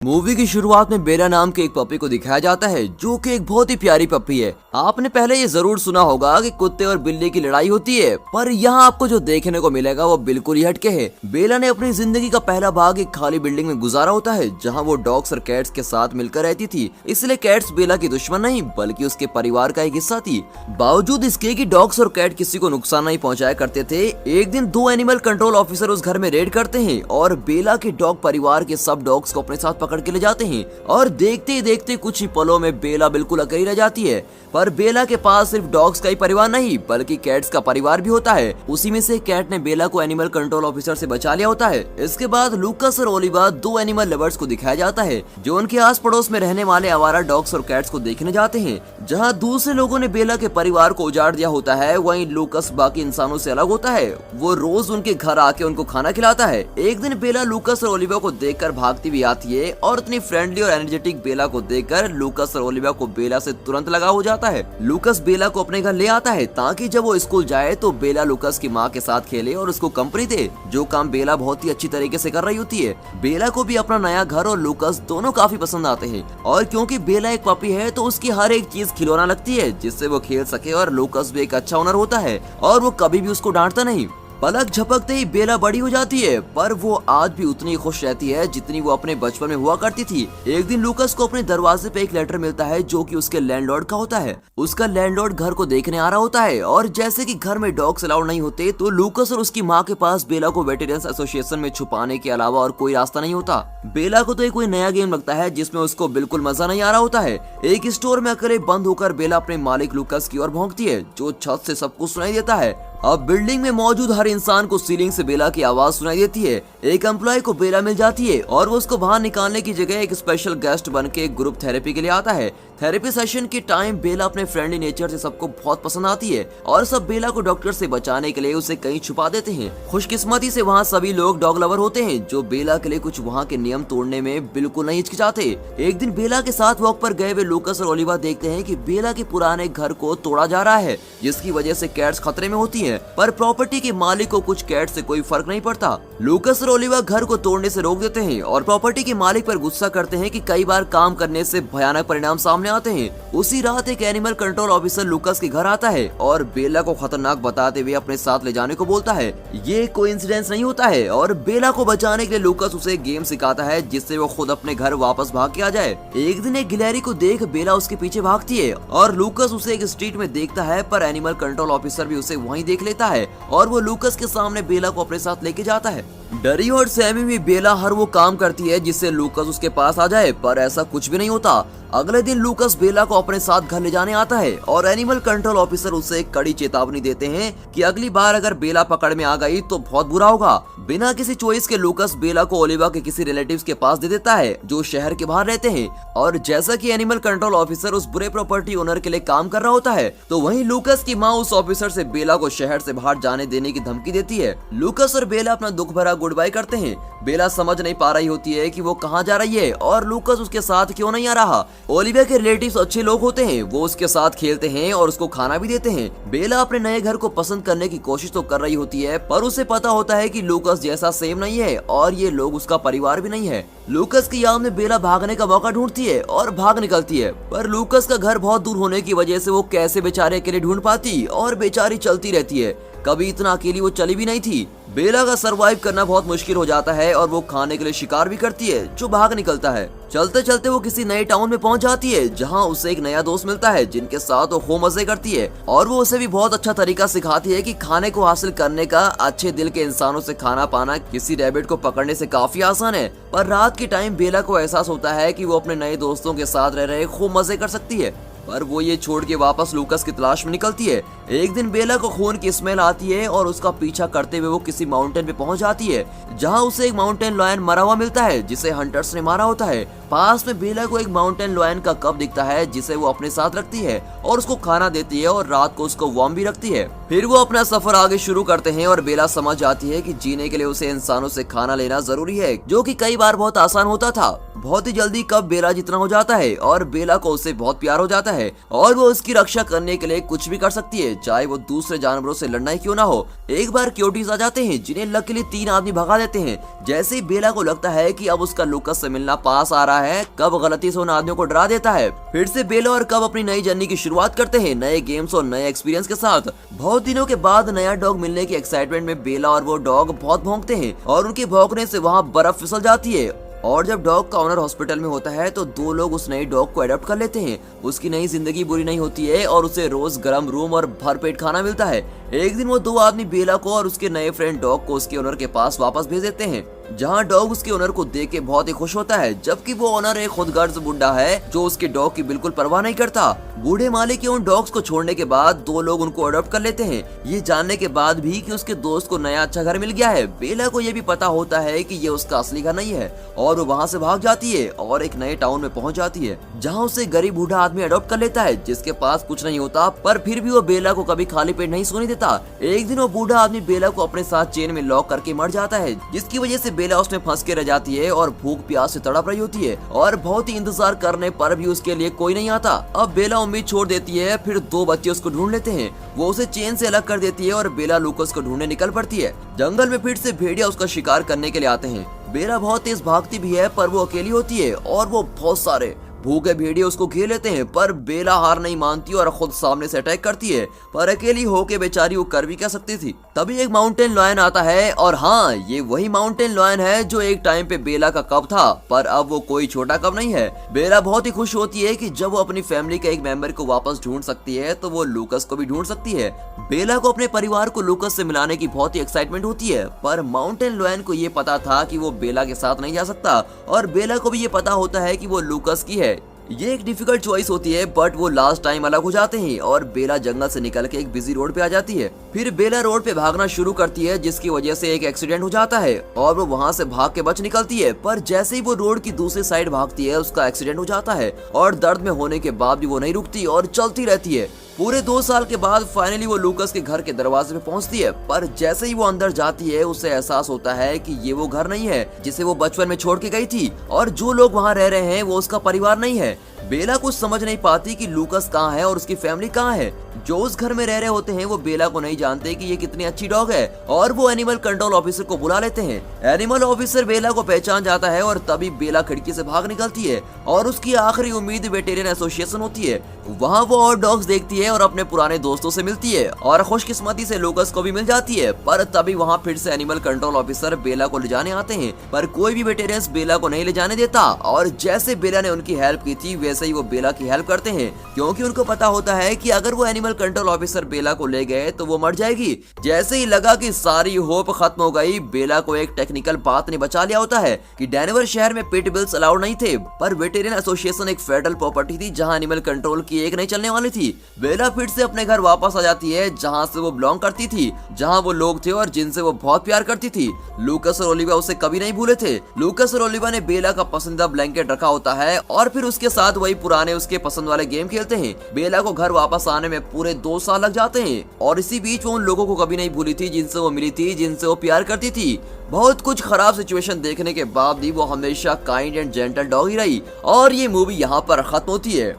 Movie की शुरुआत में बेला नाम के एक पपी को दिखाया जाता है जो कि एक बहुत ही प्यारी पपी है। आपने पहले ये जरूर सुना होगा कि कुत्ते और बिल्ली की लड़ाई होती है, पर यहाँ आपको जो देखने को मिलेगा वो बिल्कुल ही हटके है। बेला ने अपनी जिंदगी का पहला भाग एक खाली बिल्डिंग में गुजारा होता है जहाँ वो डॉग्स और कैट्स के साथ मिलकर रहती थी। इसलिए कैट्स बेला की दुश्मन नहीं बल्कि उसके परिवार का एक हिस्सा थी। बावजूद इसके कि डॉग्स और कैट किसी को नुकसान नहीं पहुँचाया करते थे, एक दिन दो एनिमल कंट्रोल ऑफिसर उस घर में रेड करते हैं और बेला के डॉग परिवार के सब डॉग्स को अपने साथ पकड़ के ले जाते हैं। और देखते ही देखते कुछ ही पलों में बेला बिल्कुल अकेली रह जाती है। पर बेला के पास सिर्फ डॉग्स का ही परिवार नहीं बल्कि कैट्स का परिवार भी होता है। उसी में से कैट ने बेला को एनिमल कंट्रोल ऑफिसर से बचा लिया होता है। इसके बाद लूकस और ओलिवा दो एनिमल लवर्स को दिखाया जाता है जो उनके आस पड़ोस में रहने वाले आवारा डॉग्स और कैट्स को देखने जाते हैं। जहाँ दूसरे लोगों ने बेला के परिवार को उजाड़ दिया होता है, वहीं लूकस बाकी इंसानों से अलग होता है। वो रोज उनके घर आके उनको खाना खिलाता है। एक दिन बेला लूकस और ओलिवा को देखकर भागती हुई आती है और इतनी फ्रेंडली और एनर्जेटिक बेला को देखकर लूकस और ओलिवा को बेला से तुरंत लगाव हो जाता है। लूकस बेला को अपने घर ले आता है ताकि जब वो स्कूल जाए तो बेला लूकस की माँ के साथ खेले और उसको कंपनी दे, जो काम बेला बहुत ही अच्छी तरीके से कर रही होती है। बेला को भी अपना नया घर और लूकस दोनों काफी पसंद आते हैं और क्योंकि बेला एक पपी है तो उसकी हर एक चीज खिलौना लगती है जिससे वो खेल सके। और लूकस भी एक अच्छा ओनर होता है और वो कभी भी उसको डांटता नहीं। पलक झपकते ही बेला बड़ी हो जाती है, पर वो आज भी उतनी खुश रहती है जितनी वो अपने बचपन में हुआ करती थी। एक दिन लूकस को अपने दरवाजे पे एक लेटर मिलता है जो कि उसके लैंडलॉर्ड का होता है। उसका लैंडलॉर्ड घर को देखने आ रहा होता है और जैसे कि घर में डॉग्स अलाउड नहीं होते तो लूकस और उसकी माँ के पास बेला को वेटेरियंस एसोसिएशन में छुपाने के अलावा और कोई रास्ता नहीं होता। बेला को तो एक कोई नया गेम लगता है जिसमें उसको बिल्कुल मजा नहीं आ रहा होता है। एक स्टोर में अकेले बंद होकर बेला अपने मालिक लूकस की ओर भौंकती है जो छत से सब कुछ सुनाई देता है। अब बिल्डिंग में मौजूद हर इंसान को सीलिंग से बेला की आवाज सुनाई देती है। एक एम्प्लॉय को बेला मिल जाती है और वो उसको बाहर निकालने की जगह एक स्पेशल गेस्ट बन के एक ग्रुप थेरेपी के लिए आता है। थेरेपी सेशन के टाइम बेला अपने फ्रेंडली नेचर से सबको बहुत पसंद आती है और सब बेला को डॉक्टर से बचाने के लिए उसे कहीं छुपा देते हैं। खुशकिस्मती से वहाँ सभी लोग डॉग लवर होते हैं जो बेला के लिए कुछ वहाँ के नियम तोड़ने में बिल्कुल नहीं हिचकिचाते। एक दिन बेला के साथ वॉक पर गए हुए लूकस और ओलिवा देखते हैं कि बेला के पुराने घर को तोड़ा जा रहा है जिसकी वजह से कैट्स खतरे में होती है, पर प्रॉपर्टी के मालिक को कुछ कैट से कोई फर्क नहीं पड़ता। लूकस और ओलिवा घर को तोड़ने से रोक देते हैं और प्रॉपर्टी के मालिक पर गुस्सा करते हैं कि कई बार काम करने से भयानक परिणाम सामने आते हैं। उसी रात एक एनिमल कंट्रोल ऑफिसर लूकस के घर आता है और बेला को खतरनाक बताते हुए अपने साथ ले जाने को बोलता है। ये कोइंसिडेंस नहीं होता है और बेला को बचाने के लिए लूकस उसे एक गेम सिखाता है जिससे वो खुद अपने घर वापस भाग के आ जाए। एक दिन एक गिलहरी को देख बेला उसके पीछे भागती है और लूकस उसे एक स्ट्रीट में देखता है, पर एनिमल कंट्रोल ऑफिसर भी उसे वहीं देख लेता है और वो लूकस के सामने बेला को अपने साथ लेके जाता है। डरी और सहमी हुई बेला हर वो काम करती है जिससे लूकस उसके पास आ जाए, पर ऐसा कुछ भी नहीं होता। अगले दिन लूकस बेला को अपने साथ घर ले जाने आता है और एनिमल कंट्रोल ऑफिसर उसे एक कड़ी चेतावनी देते हैं कि अगली बार अगर बेला पकड़ में आ गई तो बहुत बुरा होगा। बिना किसी चॉइस के लूकस बेला को ओलिवा के किसी रिलेटिव्स के पास दे देता है जो शहर के बाहर रहते हैं। और जैसा कि एनिमल कंट्रोल ऑफिसर उस बुरे प्रॉपर्टी ओनर के लिए काम कर रहा होता है तो वहीं लूकस की माँ उस ऑफिसर से बेला को शहर से बाहर जाने देने की धमकी देती है। लूकस और बेला अपना दुख भरा गुड बाय करते हैं। बेला समझ नहीं पा रही होती है कि वो कहाँ जा रही है और लूकस उसके साथ क्यों नहीं आ रहा। ओलिवा के रिलेटिव्स अच्छे लोग होते हैं, वो उसके साथ खेलते हैं और उसको खाना भी देते हैं। बेला अपने नए घर को पसंद करने की कोशिश तो कर रही होती है, पर उसे पता होता है कि लूकस जैसा सेम नहीं है और ये लोग उसका परिवार भी नहीं है। लूकस की याद में बेला भागने का मौका ढूंढती है और भाग निकलती है, पर लूकस का घर बहुत दूर होने की वजह से वो कैसे बेचारे के लिए ढूंढ पाती और बेचारी चलती रहती है। कभी इतना अकेली वो चली भी नहीं थी। बेला का सरवाइव करना बहुत मुश्किल हो जाता है और वो खाने के लिए शिकार भी करती है जो भाग निकलता है। चलते चलते वो किसी नए टाउन में पहुंच जाती है जहां उसे एक नया दोस्त मिलता है जिनके साथ वो खूब मजे करती है और वो उसे भी बहुत अच्छा तरीका सिखाती है कि खाने को हासिल करने का अच्छे दिल के इंसानों से खाना पाना किसी रैबिट को पकड़ने से काफी आसान है। पर रात के टाइम बेला को एहसास होता है कि वो अपने नए दोस्तों के साथ रह रहे खूब मजे कर सकती है, पर वो ये छोड़ के वापस लूकस की तलाश में निकलती है। एक दिन बेला को खून की स्मेल आती है और उसका पीछा करते हुए वो किसी माउंटेन पे पहुंच जाती है जहां उसे एक माउंटेन लॉयन मरा हुआ मिलता है जिसे हंटर्स ने मारा होता है। पास में बेला को एक माउंटेन लॉयन का कप दिखता है जिसे वो अपने साथ रखती है और उसको खाना देती है और रात को उसको वार्म भी रखती है। फिर वो अपना सफर आगे शुरू करते हैं और बेला समझ जाती है कि जीने के लिए उसे इंसानों से खाना लेना जरूरी है, जो कि कई बार बहुत आसान होता था। बहुत ही जल्दी कब बेला जितना हो जाता है और बेला को उससे बहुत प्यार हो जाता है और वो उसकी रक्षा करने के लिए कुछ भी कर सकती है, चाहे वो दूसरे जानवरों से लड़ना ही क्यों ना हो। एक बार क्यूटीज आ जाते हैं जिन्हें लकीली 3 आदमी भगा देते हैं। जैसे ही बेला को लगता है कि अब उसका लूकस से मिलना पास आ रहा है, कब गलती से उन आदमियों को डरा देता है। फिर से बेला और कब अपनी नई जर्नी की शुरुआत करते हैं, नए गेम्स और नए एक्सपीरियंस के साथ। बहुत दिनों के बाद नया डॉग मिलने की एक्साइटमेंट में बेला और वो डॉग बहुत भौंकते हैं और उनके भौंकने से वहाँ बर्फ फिसल जाती है। और जब डॉग का ओनर हॉस्पिटल में होता है तो 2 लोग उस नए डॉग को अडॉप्ट कर लेते हैं। उसकी नई जिंदगी बुरी नहीं होती है और उसे रोज गर्म रूम और भरपेट खाना मिलता है। एक दिन वो 2 आदमी बेला को और उसके नए फ्रेंड डॉग को उसके ओनर के पास वापस भेज देते हैं, जहाँ डॉग उसके ओनर को देख के बहुत ही खुश होता है, जबकि वो ओनर एक खुदगर्ज बुड्ढा है जो उसके डॉग की बिल्कुल परवाह नहीं करता। बूढ़े मालिक के उन डॉग्स को छोड़ने के बाद 2 लोग उनको अडॉप्ट कर लेते हैं, ये जानने के बाद भी कि उसके दोस्त को नया अच्छा घर मिल गया है। बेला को ये भी पता होता है कि ये उसका असली घर नहीं है और वो वहाँ से भाग जाती है और एक नए टाउन में पहुँच जाती है, जहाँ उसे गरीब बूढ़ा आदमी अडॉप्ट कर लेता है जिसके पास कुछ नहीं होता, पर फिर भी वो बेला को कभी खाली पेट नहीं सोने देता। एक दिन वो बूढ़ा आदमी बेला को अपने साथ चेन में लॉक करके मर जाता है, जिसकी वजह से बेला उसमें फंस के रह जाती है और भूख प्यास से तड़प रही होती है और बहुत ही इंतजार करने पर भी उसके लिए कोई नहीं आता। अब बेला उम्मीद छोड़ देती है। फिर 2 बच्चे उसको ढूंढ लेते हैं, वो उसे चेन से अलग कर देती है और बेला लूकस को ढूंढने निकल पड़ती है। जंगल में फिर से भेड़िया उसका शिकार करने के लिए आते हैं। बेला बहुत तेज भागती भी है पर वो अकेली होती है और वो बहुत सारे भूखे भेड़िए उसको घेर लेते हैं, पर बेला हार नहीं मानती और खुद सामने से अटैक करती है। पर अकेली होके बेचारी वो कर भी क्या सकती थी। तभी एक माउंटेन लॉयन आता है और हाँ, ये वही माउंटेन लॉयन है जो एक टाइम पे बेला का कब था, पर अब वो कोई छोटा कब नहीं है। बेला बहुत ही खुश होती है कि जब वो अपनी फैमिली के एक मेंबर को वापस ढूंढ सकती है तो वो लूकस को भी ढूंढ सकती है। बेला को अपने परिवार को लूकस से मिलाने की बहुत ही एक्साइटमेंट होती है, पर माउंटेन लॉयन को ये पता था कि वो बेला के साथ नहीं जा सकता और बेला को भी ये पता होता है कि वो लूकस की है। ये एक डिफिकल्ट चॉइस होती है, बट वो लास्ट टाइम अलग हो जाते हैं और बेला जंगल से निकल के एक बिजी रोड पे आ जाती है। फिर बेला रोड पे भागना शुरू करती है, जिसकी वजह से एक एक्सीडेंट हो जाता है और वो वहाँ से भाग के बच निकलती है। पर जैसे ही वो रोड की दूसरी साइड भागती है, उसका एक्सीडेंट हो जाता है और दर्द में होने के बाद भी वो नहीं रुकती और चलती रहती है। पूरे 2 साल के बाद फाइनली वो लूकस के घर के दरवाजे पे पहुंचती है, पर जैसे ही वो अंदर जाती है उसे एहसास होता है कि ये वो घर नहीं है जिसे वो बचपन में छोड़ के गई थी और जो लोग वहाँ रह रहे हैं वो उसका परिवार नहीं है। बेला कुछ समझ नहीं पाती कि लूकस कहाँ है और उसकी फैमिली कहाँ है। जो उस घर में रह रहे होते हैं वो बेला को नहीं जानते कि ये कितनी अच्छी डॉग है और वो एनिमल कंट्रोल ऑफिसर को बुला लेते हैं। एनिमल ऑफिसर बेला को पहचान जाता है और तभी बेला खिड़की से भाग निकलती है और उसकी आखिरी उम्मीद वेटेरियन एसोसिएशन होती है। वहाँ वो और डॉग्स देखती है और अपने पुराने दोस्तों से मिलती है और खुशकिस्मती से लूकस को भी मिल जाती है। पर तभी वहाँ फिर से एनिमल कंट्रोल ऑफिसर बेला को ले जाने आते हैं, पर कोई भी वेटेरियंस बेला को नहीं ले जाने देता और जैसे बेला ने उनकी हेल्प की थी वैसे ही वो बेला की हेल्प करते हैं, क्योंकि उनको पता होता है कि अगर वो एनिमल कंट्रोल ऑफिसर बेला को ले गए तो वो मर जाएगी। जैसे ही लगा कि सारी होप खत्म हो गई, बेला को एक टेक्निकल बात ने बचा लिया होता है कि डेनवर शहर में पिट बिल्स अलाउड नहीं थे, पर वेटेरियन एसोसिएशन एक फेडरल प्रॉपर्टी थी जहां एनिमल कंट्रोल की एक नहीं चलने वाली थी। बेला फिर से अपने घर वापस आ जाती है जहां से वो बिलोंग करती थी, जहां वो लोग थे और जिनसे वो बहुत प्यार करती थी। लूकस और ओलिवा उसे कभी नहीं भूले थे। लूकस और ओलिवा ने बेला का पसंदीदा ब्लैंकेट रखा होता है और फिर उसके साथ वही पुराने उसके पसंद वाले गेम खेलते हैं। बेला को घर वापस आने में पूरे 2 साल लग जाते हैं और इसी बीच वो उन लोगों को कभी नहीं भूली थी जिनसे वो मिली थी, जिनसे वो प्यार करती थी। बहुत कुछ खराब सिचुएशन देखने के बाद भी वो हमेशा काइंड एंड जेंटल डॉग ही रही और ये मूवी यहाँ पर खत्म होती है।